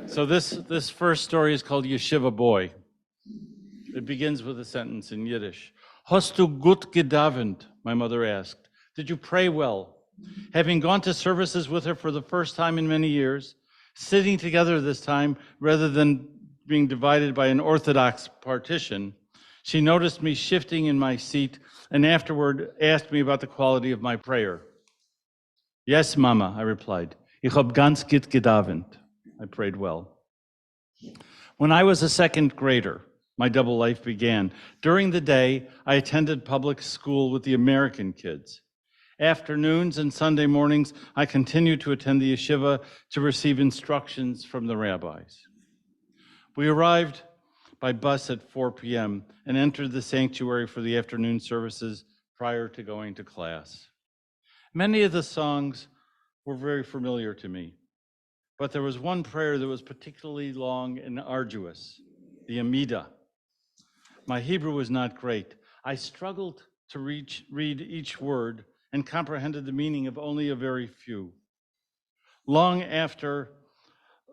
So this first story is called Yeshiva Boy. It begins with a sentence in Yiddish. Hast du gut gedavent? My mother asked. Did you pray well? Having gone to services with her for the first time in many years, sitting together this time rather than being divided by an Orthodox partition, she noticed me shifting in my seat and afterward asked me about the quality of my prayer. Yes, Mama, I replied. Ich hab ganz gut gedavent. I prayed well. When I was a second grader, my double life began. During the day, I attended public school with the American kids. Afternoons and Sunday mornings, I continued to attend the yeshiva to receive instructions from the rabbis. We arrived by bus at 4 p.m. and entered the sanctuary for the afternoon services prior to going to class. Many of the songs were very familiar to me, but there was one prayer that was particularly long and arduous, the Amidah. My Hebrew was not great. I struggled to read each word and comprehended the meaning of only a very few. Long after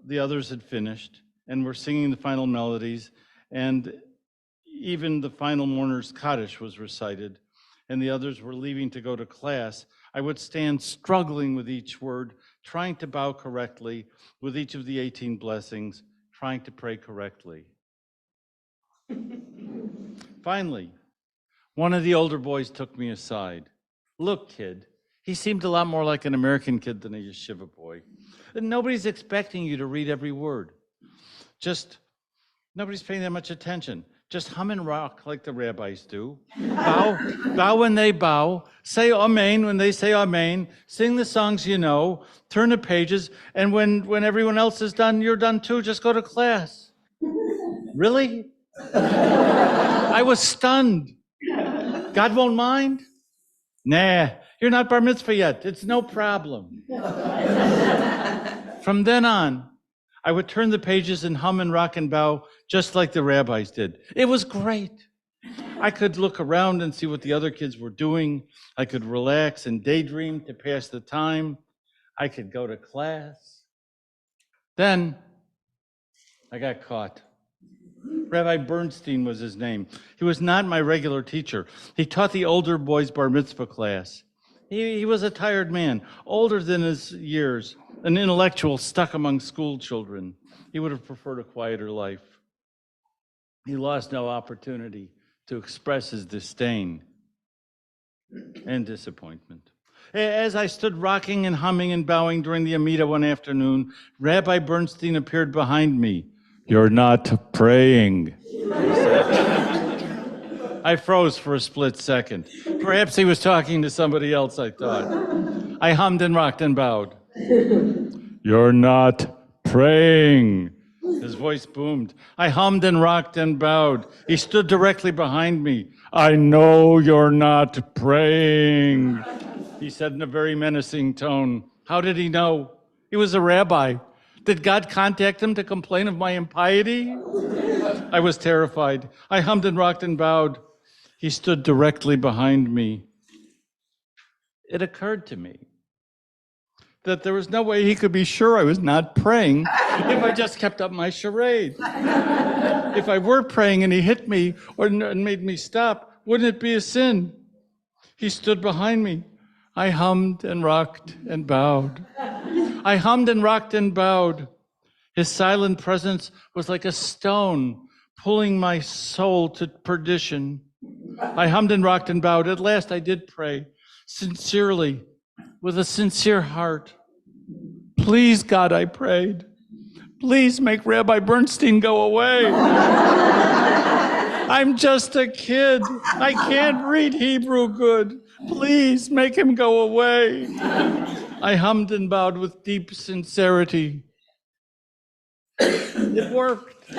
the others had finished and were singing the final melodies, and even the final mourner's Kaddish was recited, and the others were leaving to go to class, I would stand struggling with each word, trying to bow correctly with each of the 18 blessings, trying to pray correctly. Finally, one of the older boys took me aside. Look, kid, he seemed a lot more like an American kid than a yeshiva boy. And nobody's expecting you to read every word. Nobody's paying that much attention. Just hum and rock like the rabbis do. Bow when they bow. Say amen when they say amen. Sing the songs you know. Turn the pages. And when everyone else is done, you're done too. Just go to class. Really? I was stunned. God won't mind? Nah, you're not bar mitzvah yet. It's no problem. From then on, I would turn the pages and hum and rock and bow just like the rabbis did. It was great. I could look around and see what the other kids were doing. I could relax and daydream to pass the time. I could go to class. Then I got caught. Rabbi Bernstein was his name. He was not my regular teacher. He taught the older boys' bar mitzvah class. He was a tired man, older than his years, an intellectual stuck among school children. He would have preferred a quieter life. He lost no opportunity to express his disdain and disappointment. As I stood rocking and humming and bowing during the Amidah one afternoon, Rabbi Bernstein appeared behind me. You're not praying, he said. I froze for a split second. Perhaps he was talking to somebody else, I thought. I hummed and rocked and bowed. You're not praying. His voice boomed. I hummed and rocked and bowed. He stood directly behind me. I know you're not praying, he said in a very menacing tone. How did he know? He was a rabbi. Did God contact him to complain of my impiety? I was terrified. I hummed and rocked and bowed. He stood directly behind me. It occurred to me that there was no way he could be sure I was not praying if I just kept up my charade. If I were praying and he hit me and made me stop, wouldn't it be a sin? He stood behind me. I hummed and rocked and bowed. I hummed and rocked and bowed. His silent presence was like a stone pulling my soul to perdition. I hummed and rocked and bowed. At last I did pray, sincerely, with a sincere heart. Please, God, I prayed. Please make Rabbi Bernstein go away. I'm just a kid. I can't read Hebrew good. Please make him go away. I hummed and bowed with deep sincerity. It worked.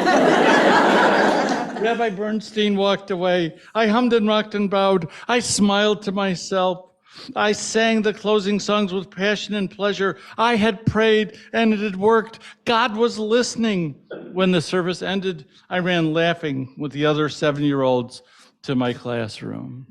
Rabbi Bernstein walked away. I hummed and rocked and bowed. I smiled to myself. I sang the closing songs with passion and pleasure. I had prayed and it had worked. God was listening. When the service ended, I ran laughing with the other 7-year-olds to my classroom.